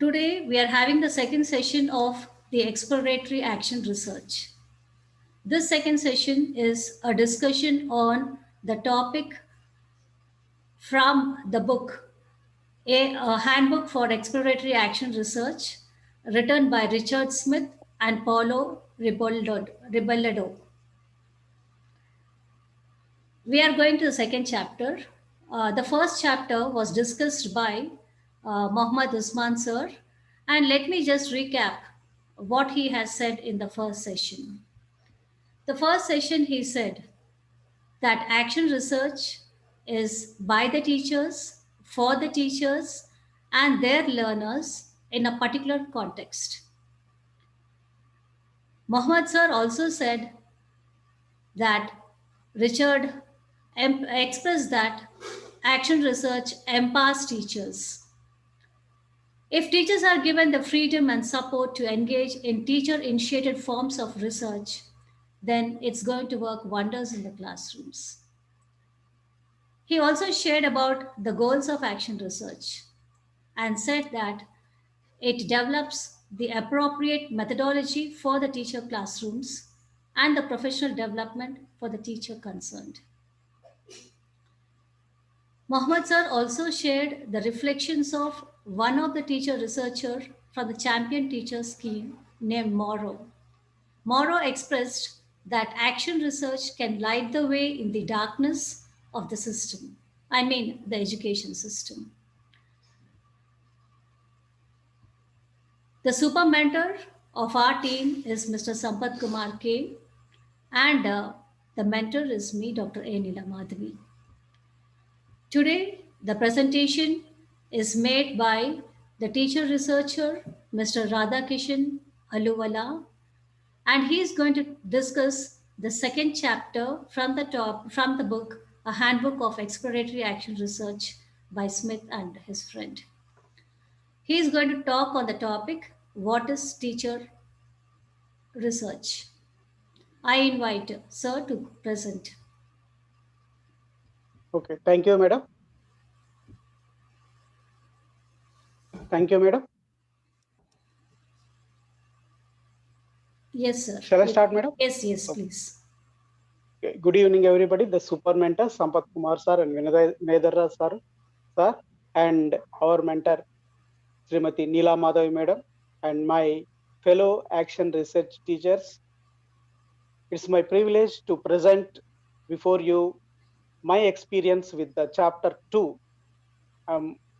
Today, we are having the second session of the exploratory action research. This second session is a discussion on the topic from the book, a Handbook for Exploratory Action Research, written by Richard Smith and Paulo Ribelledo. We are going to the second chapter. The first chapter was discussed by Mohammad Usman sir, and let me just recap what he has said in the first session. The first session he said that action research is by the teachers, for the teachers, and their learners in a particular context. Mohammad sir also said that Richard expressed that action research empowers teachers. If teachers are given the freedom and support to engage in teacher initiated forms of research, then it's going to work wonders in the classrooms. He also shared about the goals of action research and said that it develops the appropriate methodology for the teacher classrooms and the professional development for the teacher concerned. Mohammad sir also shared the reflections of one of the teacher researcher from the Champion Teacher Scheme named Morrow. Morrow expressed that action research can light the way in the darkness of the system. I mean, the education system. The super mentor of our team is Mr. Sampath Kumar K, and the mentor is me, Dr. A. Nila Madhavi. Today, the presentation is made by the teacher researcher, Mr. Radhakishan Aluwala, and he is going to discuss the second chapter from the book, A Handbook of Exploratory Action Research by Smith and his friend. He is going to talk on the topic, what is teacher research? I invite sir to present. Okay, thank you, madam. Thank you, madam. Yes, sir. Shall I start, madam? Yes, yes, Okay. please. Okay. Good evening, everybody. The super mentor, Sampath Kumar sir and Vinay Nedara sir, and our mentor, Srimati Neela Madhavi madam, and my fellow action research teachers. It's my privilege to present before you my experience with the chapter 2,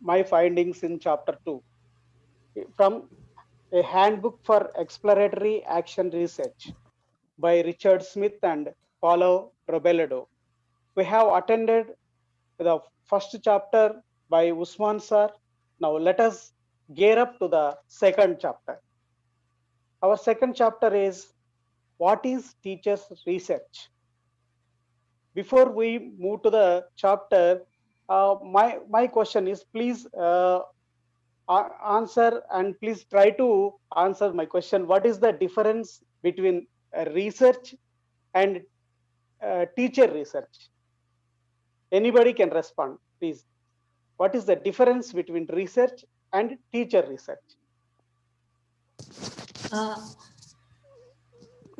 my findings in chapter 2 from a handbook for exploratory action research by Richard Smith and Paulo Robeledo. We have attended the first chapter by Usman sir. Now let us gear up to the second chapter. Our second chapter is what is teachers research? Before we move to the chapter, my question is please answer and please try to answer my question. What is the difference between research and teacher research? Anybody can respond, please. What is the difference between research and teacher research? Uh,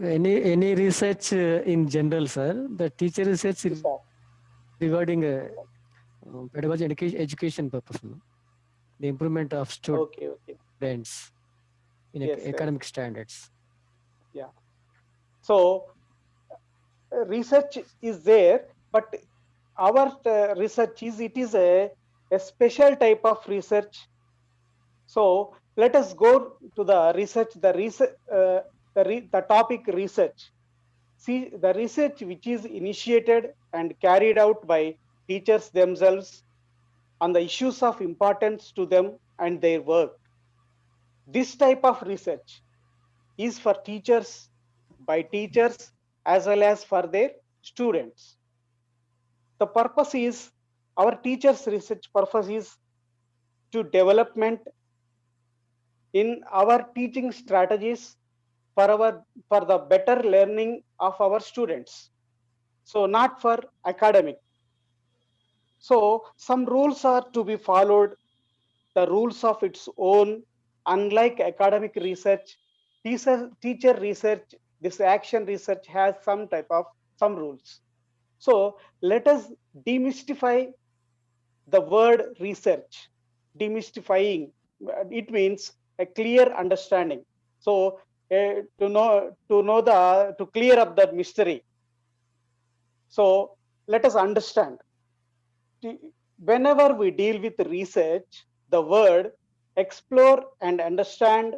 Any research in general, sir. The teacher research regarding pedagogy education purpose, no? The improvement of students in academic standards. Yeah. So research is there, but our research is a special type of research. So let us go to the research. The topic research. See, the research which is initiated and carried out by teachers themselves on the issues of importance to them and their work. This type of research is for teachers, by teachers, as well as for their students. The purpose is, our teachers' research purpose is to development in our teaching strategies for the better learning of our students. So not for academic. So some rules are to be followed, the rules of its own, unlike academic research, teacher research, this action research has some rules. So let us demystify the word research. Demystifying, it means a clear understanding. So to clear up that mystery. So let us understand. Whenever we deal with research, the word explore and understand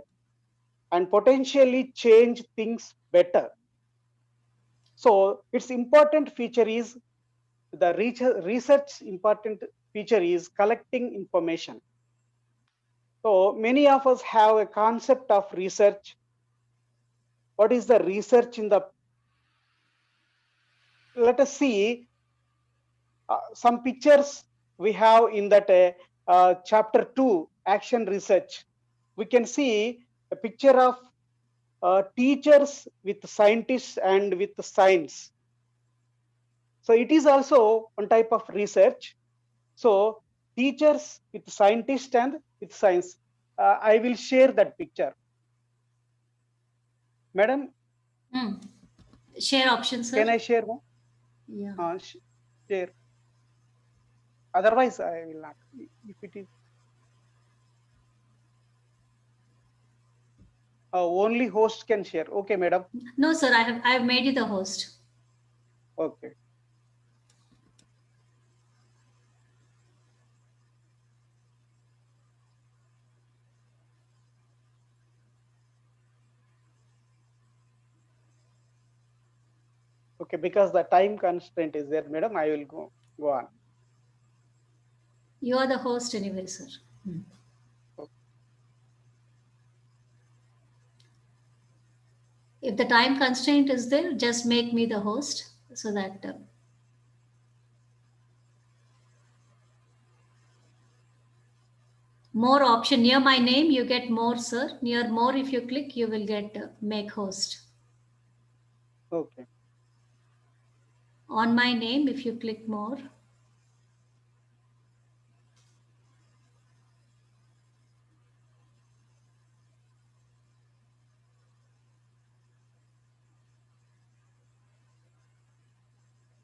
and potentially change things better. So its important feature is the research important feature is collecting information. So many of us have a concept of research. What is the research in the? Let us see some pictures we have in that chapter 2, action research. We can see a picture of teachers with scientists and with science. So it is also one type of research. So teachers with scientists and with science. I will share that picture. Madam, Share option, sir. can I share one? Yeah. Share. Otherwise, I will not. If it is only host can share. Okay, madam. No, sir. I have made you the host. Okay. Okay, because the time constraint is there, madam. I will go on. You are the host anyway, sir. Okay. If the time constraint is there, just make me the host so that more option near my name, you get more, sir. Near more, if you click, you will get make host. Okay. On my name, if you click more.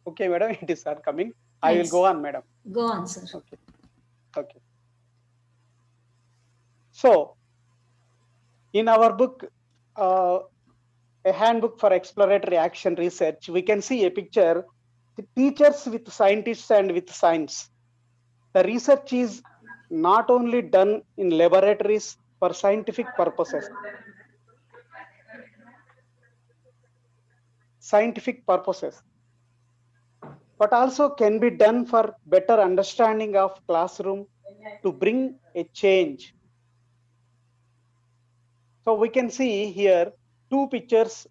Okay, madam, it is not coming. Thanks. I will go on, madam. Go on, sir. Okay. Okay. So, in our book, a handbook for exploratory action research, we can see a picture, the teachers with scientists and with science. The research is not only done in laboratories for scientific purposes, but also can be done for better understanding of classroom to bring a change. So we can see here two pictures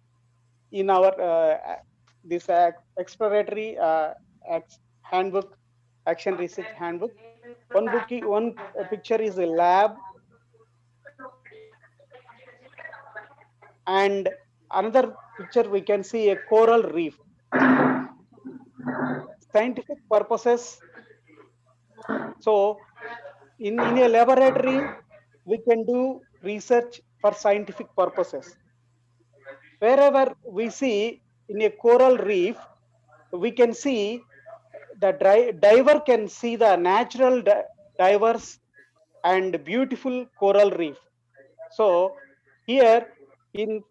in our this exploratory handbook, action research handbook. One picture is a lab, and another picture we can see a coral reef. Scientific purposes. So in a laboratory, we can do research for scientific purposes. Wherever we see in a coral reef, we can see the diver can see the natural divers and beautiful coral reef. So here in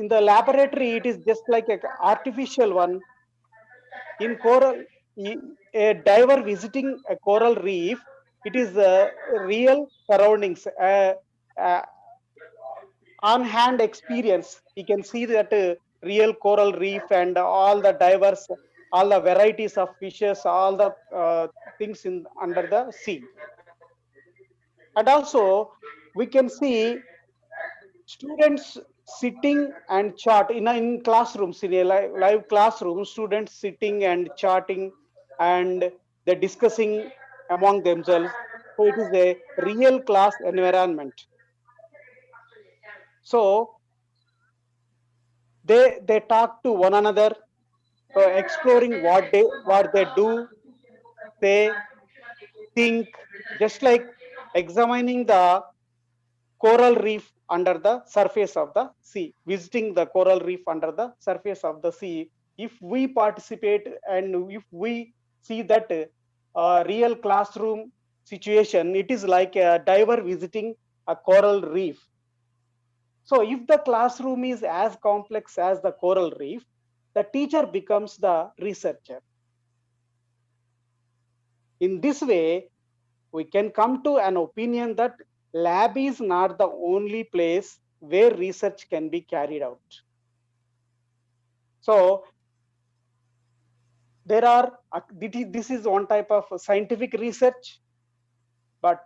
the laboratory, it is just like an artificial one. In coral, a diver visiting a coral reef, it is real surroundings, on-hand experience. You can see that real coral reef and all the divers, all the varieties of fishes, all the things in under the sea. And also, we can see students sitting and chart in classrooms, in a live classroom, students sitting and charting and they're discussing among themselves. So it is a real class environment. So they talk to one another, exploring what they do, they think, just like examining the coral reef under the surface of the sea, visiting the coral reef under the surface of the sea. If we participate and if we see that real classroom situation, it is like a diver visiting a coral reef. So if the classroom is as complex as the coral reef, the teacher becomes the researcher. In this way, we can come to an opinion that lab is not the only place where research can be carried out. So there are, this is one type of scientific research, but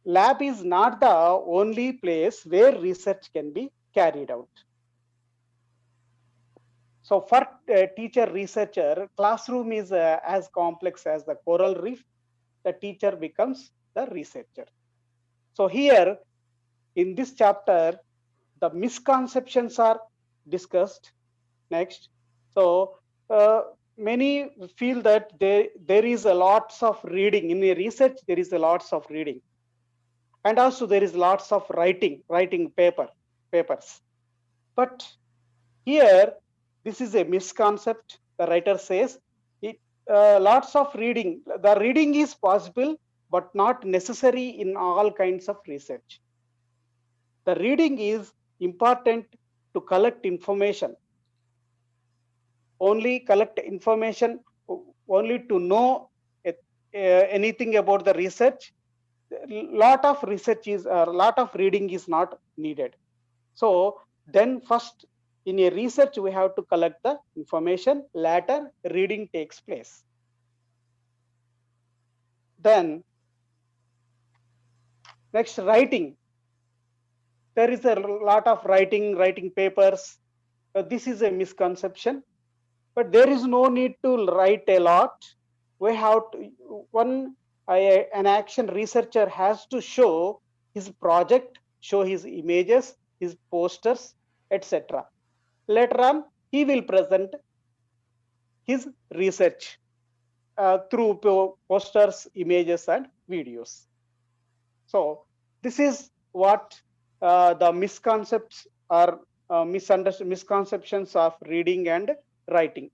lab is not the only place where research can be carried out. So for a teacher researcher, classroom is as complex as the coral reef. The teacher becomes the researcher. So here in this chapter, the misconceptions are discussed next. So many feel that there is a lots of reading in a research. There is a lots of reading, and also there is lots of writing papers. But here, this is a misconcept. The writer says it lots of reading. The reading is possible, but not necessary in all kinds of research. The reading is important to collect information. Only collect information, only to know anything about the research. Lot of research is, lot of reading is not needed. So then first in a research, we have to collect the information. Later, reading takes place. Then next, writing. There is a lot of writing papers. This is a misconception, but there is no need to write a lot. We have to, an action researcher has to show his project, show his images, his posters, etc. Later on, he will present his research through posters, images, and videos. So this is what the misconceptions are, misconceptions of reading and writing.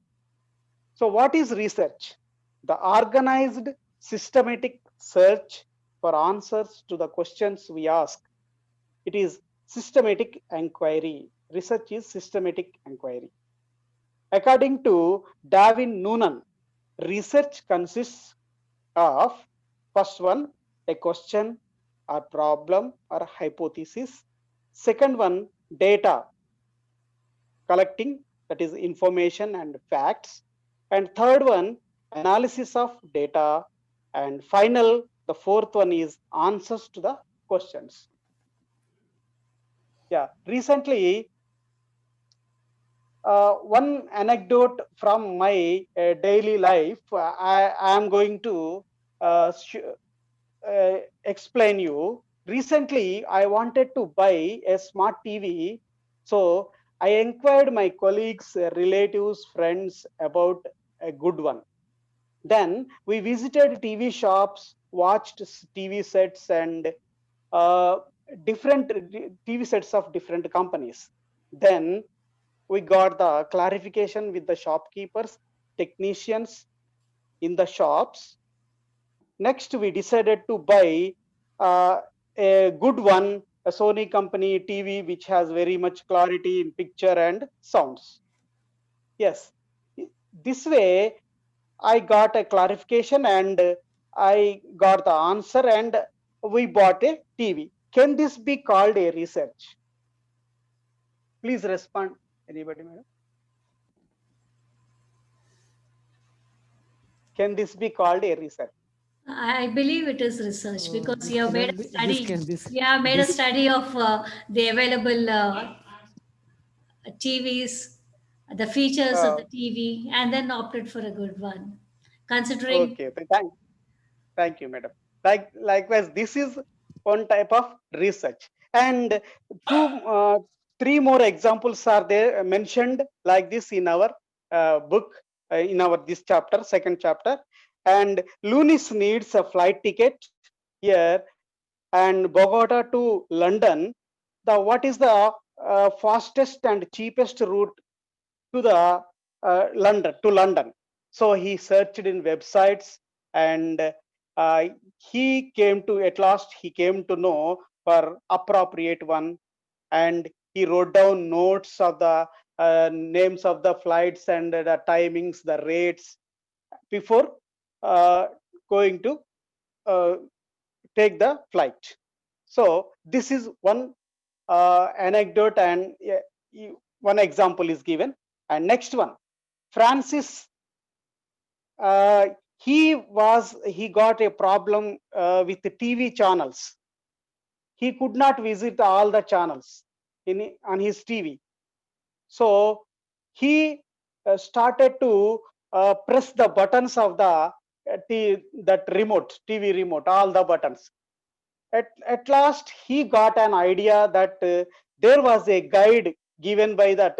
So what is research? The organized, systematic search for answers to the questions we ask. It is systematic inquiry. Research is systematic inquiry. According to Darwin Noonan, research consists of, first one, a question or problem or hypothesis. Second one, data, collecting, that is information and facts. And third one, analysis of data. And final, the fourth one is answers to the questions. Yeah, recently, one anecdote from my daily life, I am going to explain you. Recently, I wanted to buy a smart TV. So I inquired my colleagues, relatives, friends about a good one. Then we visited TV shops, watched TV sets and different TV sets of different companies. Then we got the clarification with the shopkeepers, technicians in the shops. Next, we decided to buy a good one, a Sony company TV, which has very much clarity in picture and sounds. Yes, this way I got a clarification and I got the answer and we bought a TV. Can this be called a research? Please respond, anybody, madam? Can this be called a research? I believe it is research because you have made a study. This You have made a study of the available TVs, the features of the TV, and then opted for a good one. Considering Okay, thank you, madam. Likewise, this is one type of research, and three more examples are there mentioned like this in our book, in our this chapter, second chapter. And Lunis needs a flight ticket. Here, and Bogota to London, what is the fastest and cheapest route to the London. So he searched in websites, and uh, at last he came to know for appropriate one, and he wrote down notes of the names of the flights and the timings, the rates before uh, going to uh, take the flight. So this is one anecdote, and one example is given. And next one, Francis, uh, he got a problem with the TV channels. He could not visit all the channels on his TV. So he started to press the buttons of the that remote, TV remote, all the buttons. At last, he got an idea that there was a guide given by that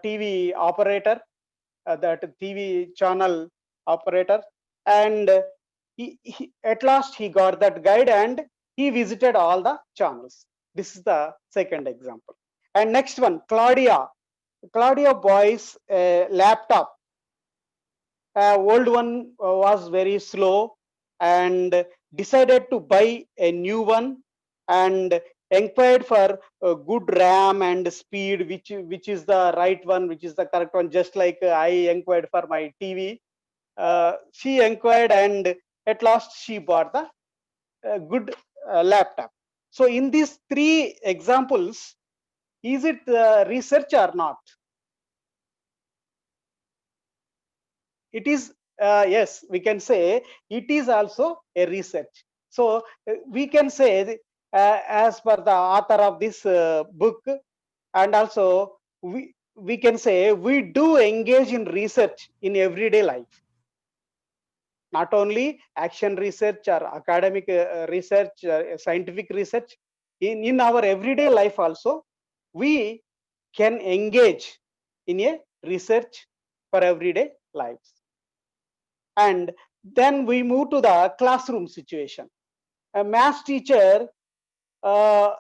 TV operator, that TV channel operator, and at last he got that guide and he visited all the channels. This is the second example. And next one, Claudia boy's laptop. Old one was very slow, and decided to buy a new one, and inquired for good RAM and speed, which is the right one, which is the correct one. Just like I inquired for my TV, she inquired, and at last she bought the good laptop. So in these three examples, is it research or not? It is, yes, we can say it is also a research. So we can say, as per the author of this book, and also we can say we do engage in research in everyday life, not only action research or academic research, scientific research. In our everyday life also, we can engage in a research for everyday lives. And then we move to the classroom situation. A math teacher, uh,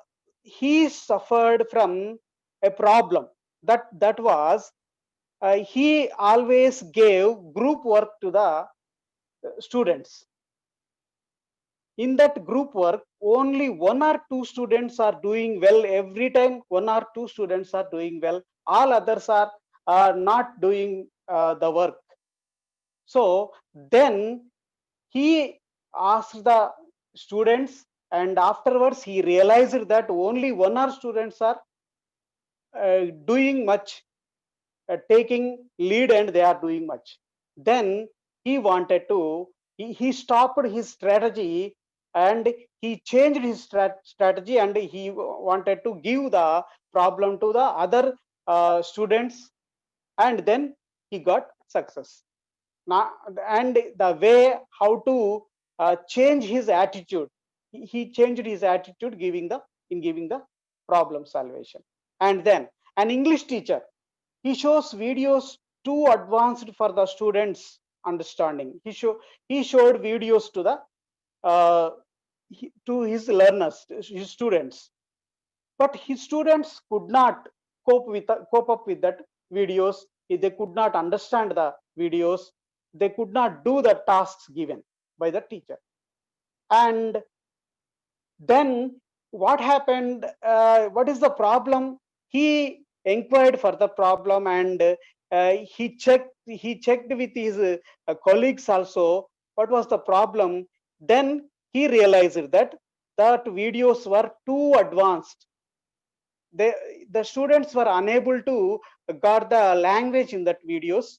he suffered from a problem that was, he always gave group work to the students. In that group work, only one or two students are doing well. Every time one or two students are doing well, all others are not doing the work. So then he asked the students, and afterwards he realized that only one or students are doing much, taking lead, and they are doing much. Then he wanted to, he stopped his strategy, and he changed his strategy, and he wanted to give the problem to the other students, and then he got success. Now, and the way how to change his attitude, he changed his attitude giving the problem salvation. And then an English teacher, he shows videos too advanced for the students understanding. He showed videos to the uh, to his learners, his students, but his students could not cope up with that videos. They could not understand the videos, they could not do the tasks given by the teacher. And then what happened, what is the problem? He inquired for the problem, and he checked with his colleagues also what was the problem. Then he realized that videos were too advanced. they the students were unable to got the language in that videos.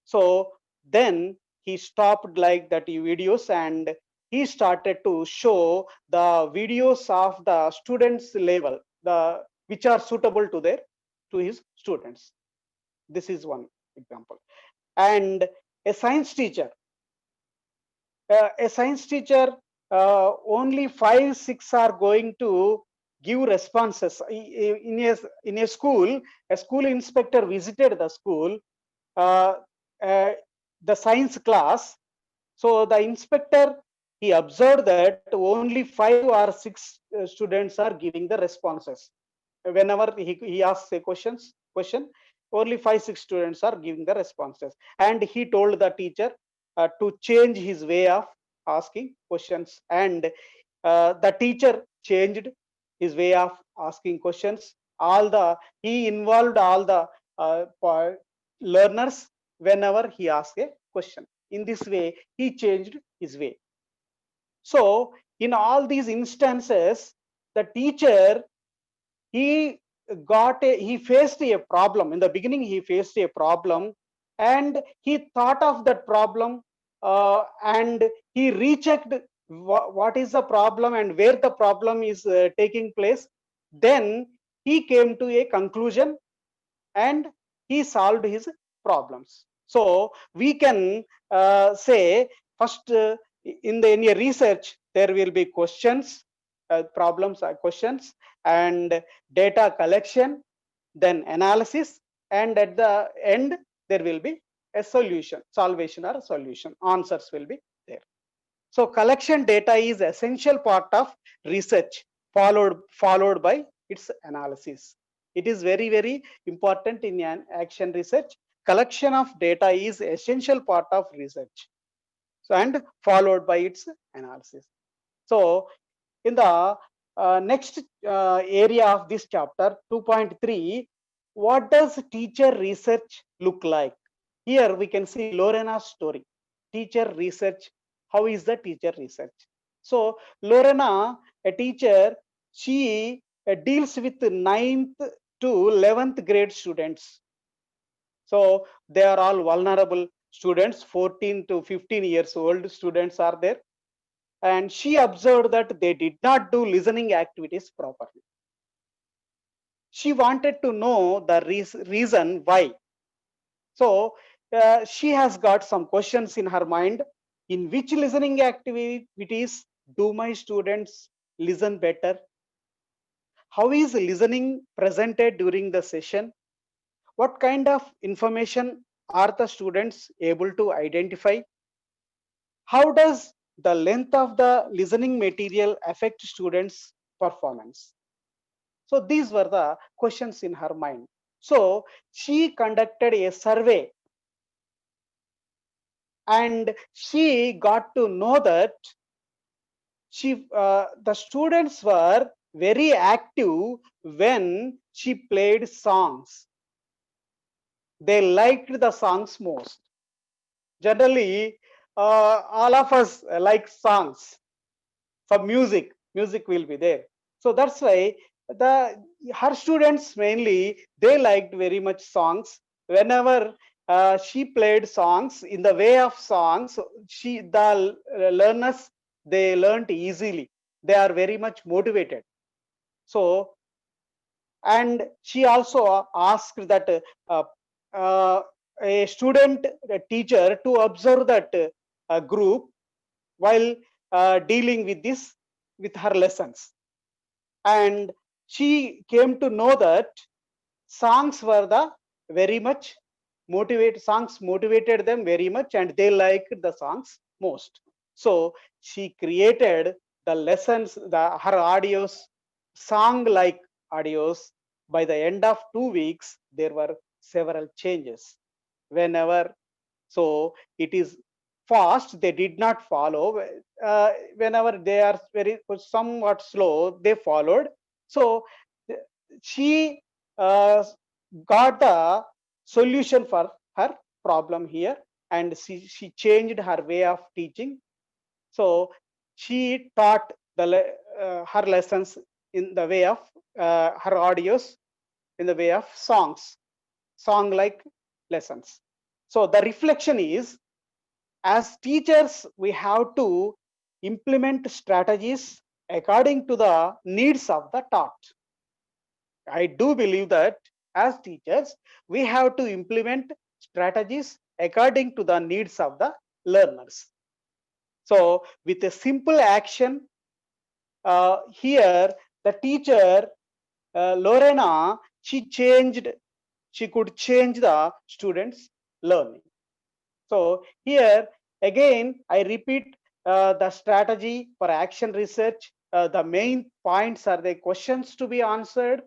So then he stopped like that videos, and he started to show the videos of the students level, the which are suitable to his students. This is one example. And a science teacher, only 5 6 are going to give responses in a school. A school inspector visited the school, uh, uh, the science class. So the inspector, he observed that only 5 or 6 students are giving the responses. Whenever he asks a question, only 5, 6 students are giving the responses. And he told the teacher to change his way of asking questions. And the teacher changed his way of asking questions. He involved all the learners whenever he asked a question. In this way, he changed his way. So in all these instances, the teacher, he he faced a problem. In the beginning, he faced a problem, and he thought of that problem, and he rechecked what is the problem and where the problem is taking place. Then he came to a conclusion and he solved his problems. So we can say first, in a research, there will be questions, problems are questions, and data collection, then analysis, and at the end there will be a solution, salvation or a solution. Answers will be there. So collection data is essential part of research, followed by its analysis. It is very, very important in an action research. Collection of data is essential part of research. So, and followed by its analysis. So in the next area of this chapter 2.3, what does teacher research look like? Here we can see Lorena's story. Teacher research. How is the teacher research? So Lorena, a teacher, she deals with 9th to 11th grade students. So they are all vulnerable students, 14 to 15 years old students are there. And she observed that they did not do listening activities properly. She wanted to know the reason why. So she has got some questions in her mind. In which listening activities do my students listen better? How is listening presented during the session? What kind of information are the students able to identify? How does the length of the listening material affect students' performance? So these were the questions in her mind. So she conducted a survey and she got to know that the students were very active when she played songs. They liked the songs most. Generally, all of us like songs. For music will be there. So that's why her students mainly, they liked very much songs. Whenever she played songs in the way of songs, the learners, they learned easily. They are very much motivated. So, and she also asked that a student, a teacher, to observe that group while dealing with her lessons. And she came to know that songs were the very much songs motivated them very much, and they liked the songs most. So she created the lessons, her audios, song like audios. By the end of 2 weeks, there were several changes. So it is fast, they did not follow. Whenever they are somewhat slow, they followed. So she got the solution for her problem here, and she changed her way of teaching. So she taught her lessons in the way of her audios in the way of song like lessons. So the reflection is, as teachers, we have to implement strategies according to the needs of the taught. I do believe that as teachers, we have to implement strategies according to the needs of the learners. So with a simple action, here the teacher, Lorena, she could change the students' learning. So here again, I repeat, the strategy for action research, the main points are the questions to be answered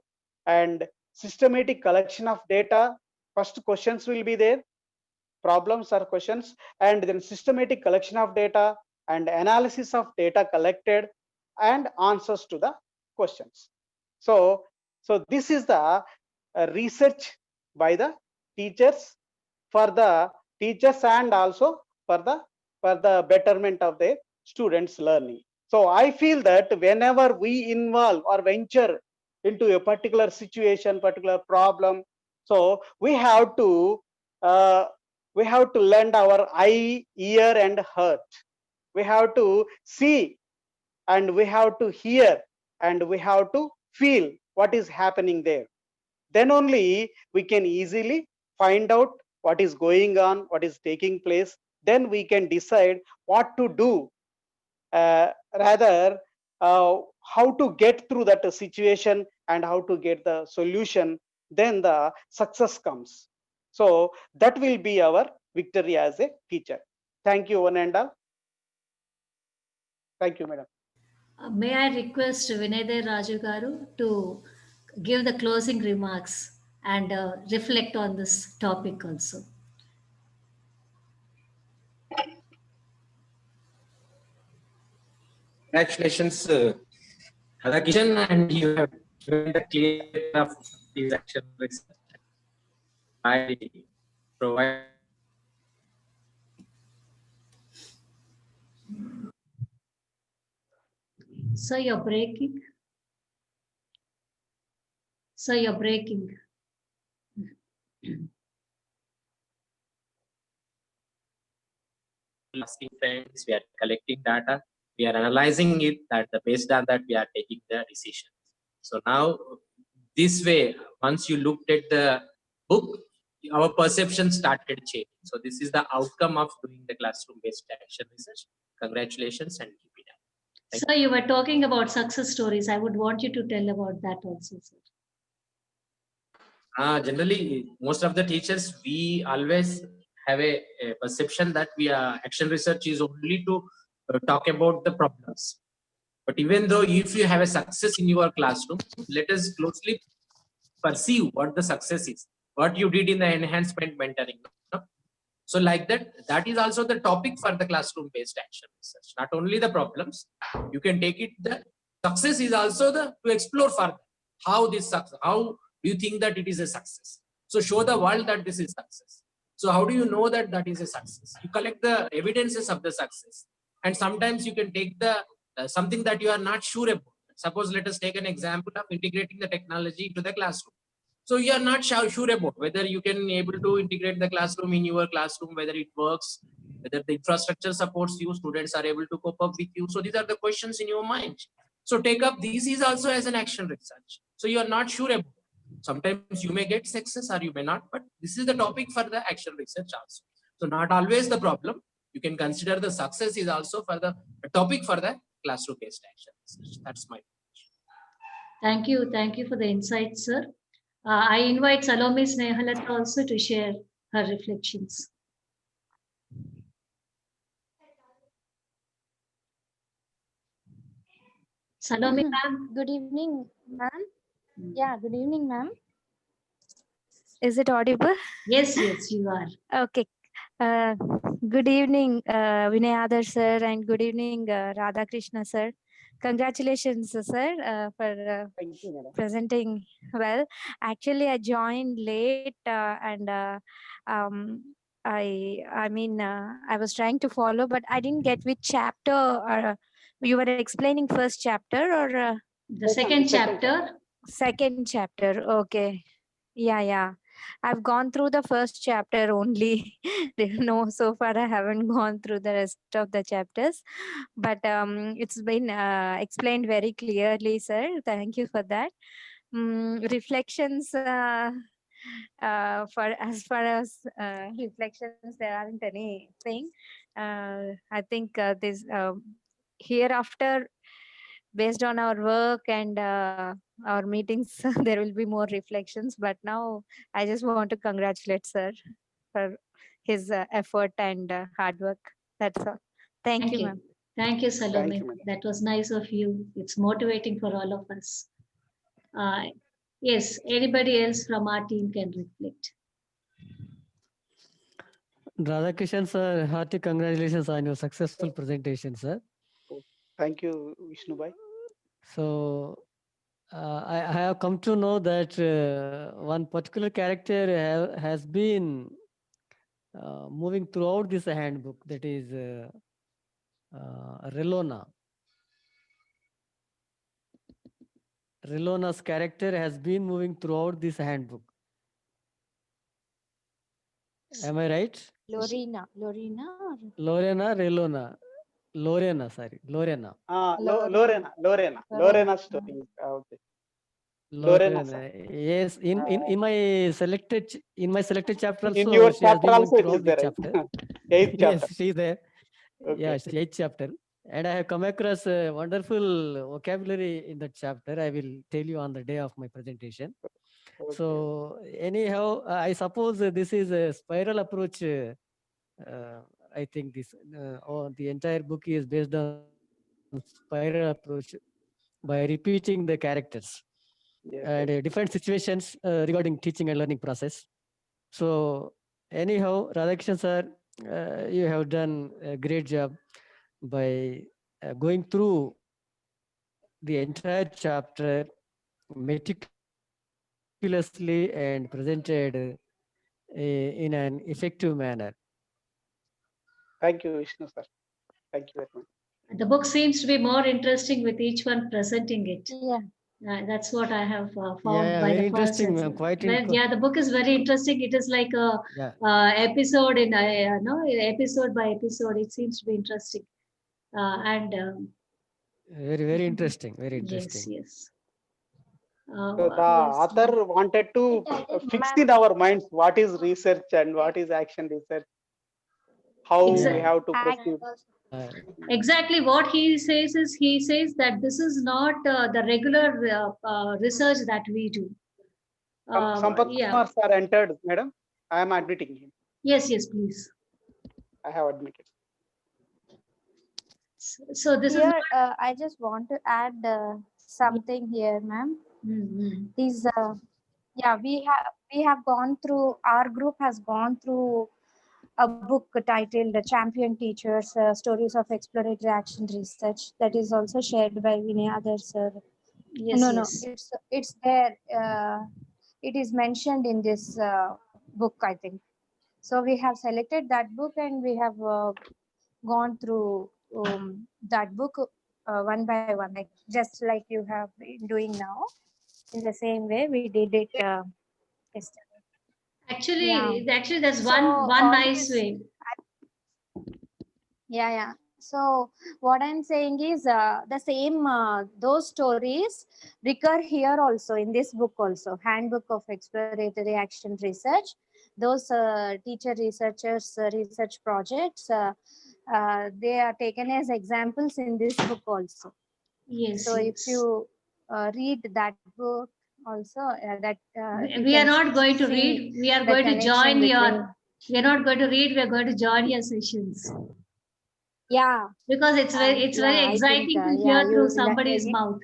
and systematic collection of data. First questions will be there, problems or questions, and then systematic collection of data and analysis of data collected and answers to the questions. So this is the research by the teachers, for the teachers and also for the betterment of the students learning. So I feel that whenever we involve or venture into a particular situation, particular problem, so we have to lend our eye, ear and heart. We have to see and we have to hear and we have to feel what is happening there. Then only we can easily find out what is going on, what is taking place. Then we can decide what to do, rather how to get through that situation and how to get the solution. Then the success comes. So that will be our victory as a teacher. Thank you, one and all. Thank you, madam. May I request Vinay Raju Garu to give the closing remarks and reflect on this topic also. Congratulations, Radhakishan, and you have given the clear of these action research. I provide. So you're breaking. So you're breaking. Asking friends, we are collecting data, we are analyzing it, that based on that we are taking the decision. So now this way, once you looked at the book, our perception started changing. So this is the outcome of doing the classroom based action research. Congratulations and keep it up. So you were talking about success stories. I would want you to tell about that also, sir. Generally, most of the teachers, we always have a perception that we are action research is only to talk about the problems. But even though if you have a success in your classroom, let us closely perceive what the success is, what you did in the enhancement mentoring. No? So like that is also the topic for the classroom based action research. Not only the problems, you can take it, the success is also to explore further how this success, how do you think that it is a success? So show the world that this is success. So how do you know that that is a success? You collect the evidences of the success, and sometimes you can take the something that you are not sure about. Suppose let us take an example of integrating the technology into the classroom. So you are not sure about whether you can able to integrate the classroom in your classroom, whether it works, whether the infrastructure supports you, students are able to cope up with you. So these are the questions in your mind. So take up these is also as an action research. So you are not sure about. Sometimes you may get success or you may not, but this is the topic for the action research also. So not always the problem. You can consider the success is also for the topic for the classroom based action research. That's my. Thank you. Thank you for the insight, sir. I invite Salome Snehalata also to share her reflections. Salome ma'am. Good evening, ma'am. Yeah, good evening, ma'am. Is it audible? Yes, yes, you are. Okay. Good evening, Vinay Adar sir, and good evening, Radha Krishna sir. Congratulations, sir, for Thank you, madam. presenting well. Actually, I joined late, and I was trying to follow, but I didn't get which chapter. You were explaining first chapter or The second chapter. second chapter? Okay. Yeah. I've gone through the first chapter only. No, so far I haven't gone through the rest of the chapters. But it's been explained very clearly, sir. Thank you for that. Reflections. For as far as reflections, there aren't anything. I think this hereafter, based on our work and our meetings, there will be more reflections. But now I just want to congratulate sir for his effort and hard work. That's all. Thank you, ma'am. Thank you, Thank Salome. you, madam. That was nice of you. It's motivating for all of us. Yes, anybody else from our team can reflect. Radhakishan sir, hearty congratulations on your successful presentation, sir. Thank you, Vishnu bhai. So I have come to know that one particular character has been moving throughout this handbook, that is Relona. Relona's character has been moving throughout this handbook. Am I right? Lorena. Lorena, sorry, Lorena. Lorena story. Okay. Lorena, sir. Yes, in my selected chapter In also your she has chapter been moving also it throughout is the there, right? chapter. 8th chapter. Yes, she is there. Okay. Yeah, 8th chapter. And I have come across a wonderful vocabulary in that chapter. I will tell you on the day of my presentation. Okay. So anyhow, I suppose this is a spiral approach. I think the entire book is based on spiral approach by repeating the characters Yes, and yes. different situations regarding teaching and learning process. So anyhow, Radhakrishnan sir, you have done a great job by going through the entire chapter meticulously and presented in an effective manner. Thank you, Vishnu sir. Thank you very much. The book seems to be more interesting with each one presenting it. Yeah. That's what I have found Yeah, by very the first. interesting. Yeah, the book is very interesting. It is like a Yeah. episode in episode by episode. It seems to be interesting, Very interesting. Very yes, interesting. yes. So the author wanted to fix in our minds what is research and what is action research, how we have to proceed. Exactly what he says is he says that this is not the regular research that we do. Sampath Yeah. Kumar sir entered, madam. I am admitting him. Yes, please. I have admitted. So this here, I just want to add something here, ma'am. Mm-hmm. These, yeah, we have gone through. Our group has gone through a book titled "The Champion Teachers: Stories of Exploratory Action Research" that is also shared by Vinay Adar sir. Yes, no, yes. it's there. It is mentioned in this book, I think. So we have selected that book and we have gone through that book one by one, like just like you have been doing now. In the same way, we did it yesterday. Actually, there's So one nice way. Yeah. So what I'm saying is the same, those stories recur here also in this book also, Handbook of Exploratory Action Research. Those teacher researchers research projects, they are taken as examples in this book also. Yes. So yes. if you read that book also, we are not going to read. We are going to join your. We are not going to read. We are going to join your sessions. Yeah. Because it's very exciting to hear through somebody's mouth.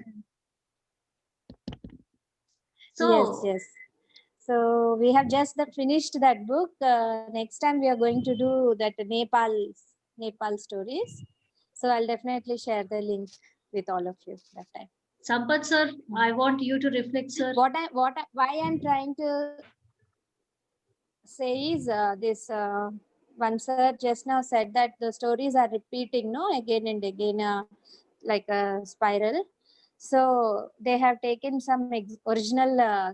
So yes. So we have just finished that book. Next time we are going to do that Nepal stories. So I'll definitely share the link with all of you that time. Sampath sir, I want you to reflect, sir. Why I'm trying to say is this one sir just now said that the stories are repeating again and again like a spiral. So they have taken some original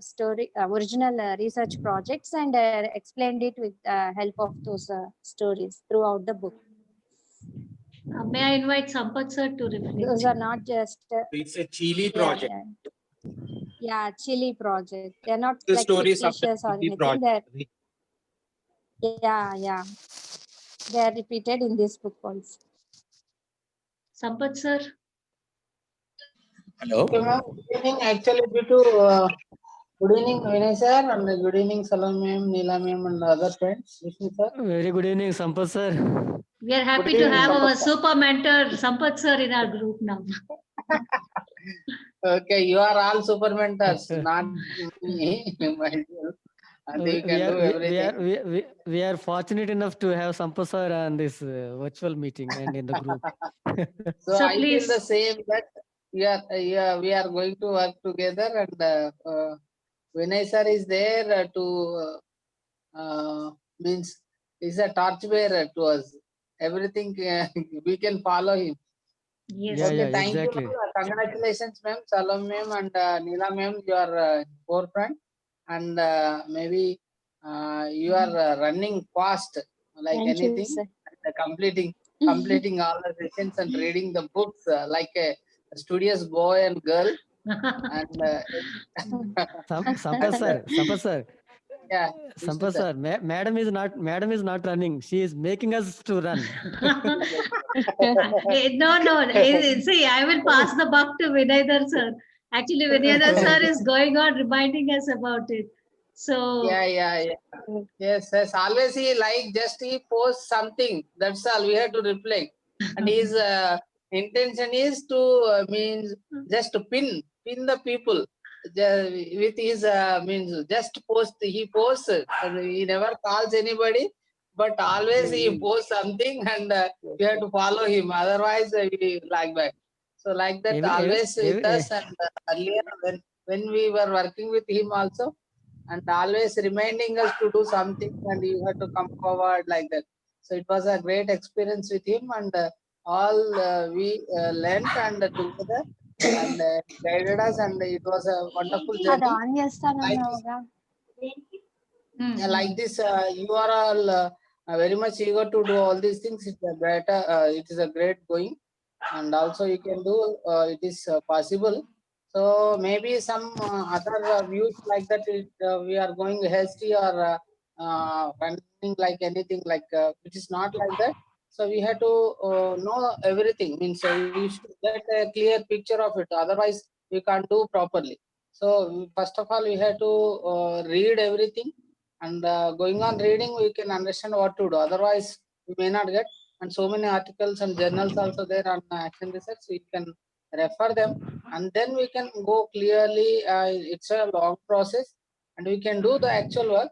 original research projects and explained it with help of those stories throughout the book. May I invite Sampath sir to reflect? Those are not just. It's a Chile project. Yeah, Chile project. They're not The like stories of fictitious the or anything. project. Yeah. They are repeated in this book also. Sampath sir. Hello. Okay, ma'am. Good evening. Actually, due to good evening, Vinay sir, and good evening, Salome ma'am, Neela ma'am, and other friends. Vishnu sir. Very good evening, Sampath sir. We are happy Good to evening, have our Sampath sir. super mentor Sampath sir in our group now. Okay, you are all super mentors, not me, myself. And you we can are do we, everything. we are fortunate enough to have Sampath sir on this virtual meeting and in the group. So So I feel the please, same that we are going to work together, and Vinay sir is there means is a torchbearer to us. Everything we can follow him. yes. Yeah, Okay, yeah, thank you, exactly. ma'am. Congratulations, ma'am. Salam, ma'am, and Neela, ma'am. You are forefront, and maybe you are running fast, like Thank you, anything, sir. and completing all the sessions and reading the books like a studious boy and girl. And Sampath sir, yeah, Vishnu Sampath sir. sir, madam is not running. She is making us to run. No. See, I will pass the buck to Vinayadhar sir. Actually, Vinayadhar sir is going on reminding us about it. So, Yeah. Yes. Always he posts something. That's all. We have to reflect. And his intention is to means just to pin the people. With his means just post. He posts and he never calls anybody, but always he posts something, and we have to follow him. Otherwise, we lag back. So like that, always with us. And earlier when we were working with him also, and always reminding us to do something, and you have to come forward like that. So it was a great experience with him, and all we learned and together, and guided us, and it was a wonderful అది journey. On చేస్తానన్నావుగా Like this, you are all very much eager to do all these things. It is a great going, and also you can do. It is possible. So maybe some other views like that. We are going hasty or running like anything like which is not like that. So we have to know everything. Means we should get a clear picture of it. Otherwise, we can't do properly. So first of all, we have to read everything, and going on reading, we can understand what to do. Otherwise, we may not get. And so many articles and journals also there on action research. We can refer them, and then we can go clearly. It's a long process, and we can do the actual work.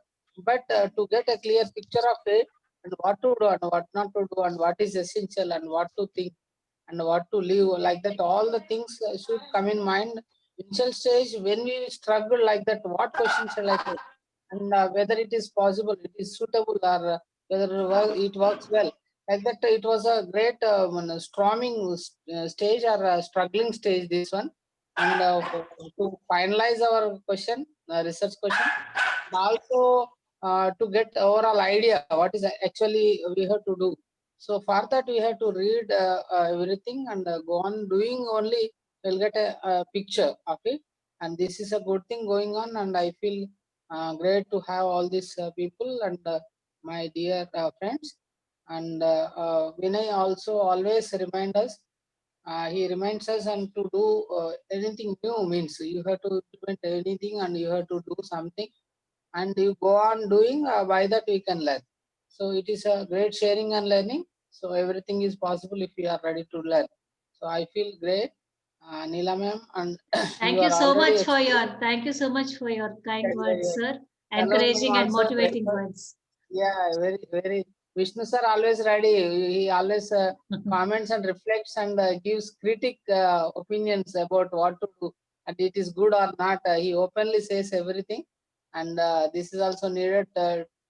But to get a clear picture of it, and what to do and what not to do, and what is essential and what to think and what to leave, like that, all the things should come in mind. Initial stage, when we struggle like that, what question shall I take, and whether it is possible, it is suitable, or whether it works well. Like that, it was a great storming stage, or struggling stage, this one. And to finalize our question, research question, and also to get overall idea what is actually we have to do. So for that, we have to read everything, and go on doing only. We'll get a picture of it, and this is a good thing going on. And I feel great to have all these people, and my dear friends. And Vinay also always remind us. He reminds us and to do anything new, means you have to implement anything, and you have to do something, and you go on doing. By that we can learn. So it is a great sharing and learning. So everything is possible if you are ready to learn. So I feel great, Neela ma'am, and thank you you are so already much for experienced. your kind words, Yeah. sir. Hello ma'am, Encouraging and also motivating words. yeah, very. Vishnu sir always ready. He always comments and reflects, and gives critic opinions about what to do, and it is good or not. He openly says everything, and this is also needed.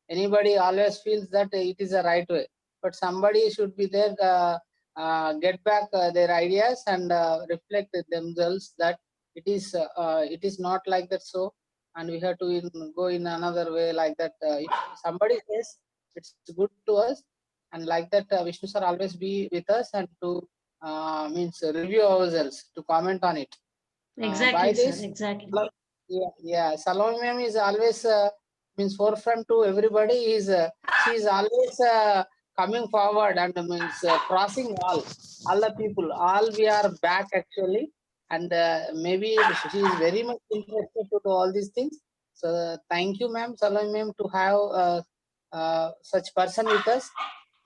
Anybody always feels that it is a right way, but somebody should be there. Get back their ideas, and reflect themselves that it is not like that. So, and we have to go in another way, like that. If somebody says it's good to us, and like that, Vishnu sir always be with us, and to means review ourselves, to comment on it. By Exactly, sir. this, Exactly. Salome ma'am is always means forefront to everybody. She is always coming forward, and means crossing all the people. All we are back actually, and maybe she is very much interested to do all these things. So thank you, ma'am, Salome ma'am, to have such person with us.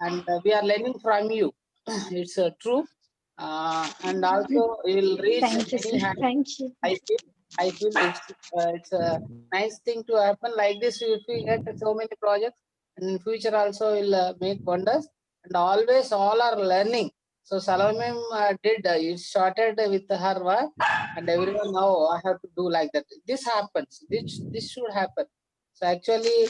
and we are learning from you. It's true. And also we'll reach Thank you, many sir. heights. Thank you. I feel it's a nice thing to happen like this. If we get so many projects, and in future also will make wonders. And always all are learning. So Salome did it started with her work, and everyone now I have to do like that. This happens. This should happen. So actually,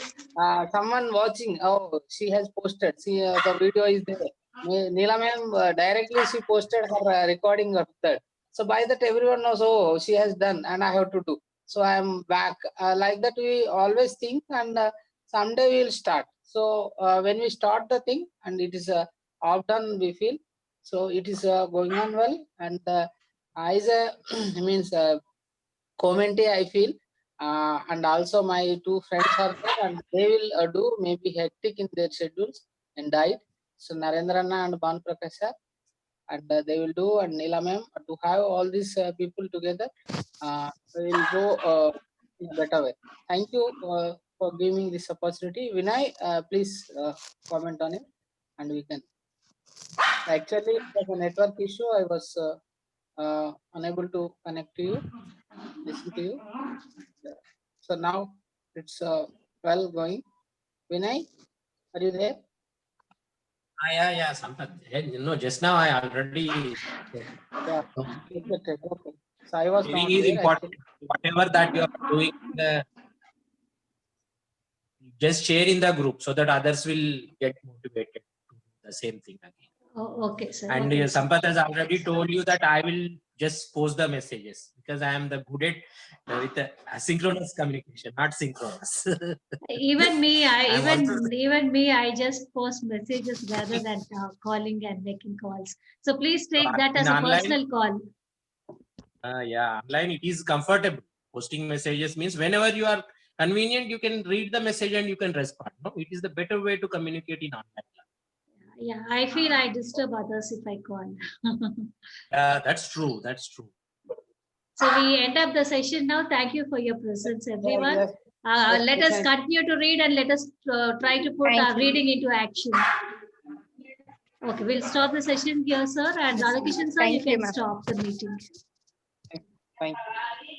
someone watching. Oh, she has posted. See, the video is there. Neela ma'am directly she posted her recording of that. So by that everyone knows, oh, she has done and I have to do. So I am back. Like that we always think, and someday we will start. So when we start the thing and it is half done, we feel. So it is going on well. And as a means commentary, I feel. And also my two friends are there and they will do maybe hectic in their schedules and diet. So Narendrana and Ban Prakash sir, and they will do, and Neela ma'am, to have all these people together, we will go in a better way. Thank you for giving this opportunity. Vinay, please comment on it, and we can. Actually, it was a network issue. I was unable to connect to you, listen to you. So now it's well going. Vinay, are you there? Yeah, Sampath. No, just now I already Yeah. Okay. So I was sharing not is there important. actually. Whatever that you are doing, just share in the group so that others will get motivated to do the same thing again. Oh, okay, sir. And Okay. Sampath has already told you that I will just post the messages because I am the good at with the asynchronous communication, not synchronous. Even me, I'm also I just post messages rather than calling and making calls. So please take that in as a online. personal call. Yeah, online it is comfortable. Posting messages means whenever you are convenient, you can read the message and you can respond. No, it is the better way to communicate in online. Yeah, I feel I disturb others if I call. That's true. That's true. So we end up the session now. Thank you for your presence, everyone. Yes. Let us Thank- continue to read and let us try to put Thank our you. reading into action. Okay, we'll stop the session here, sir. And Radhakishan sir, you Thank you, can ma'am. stop the meeting. Thank you.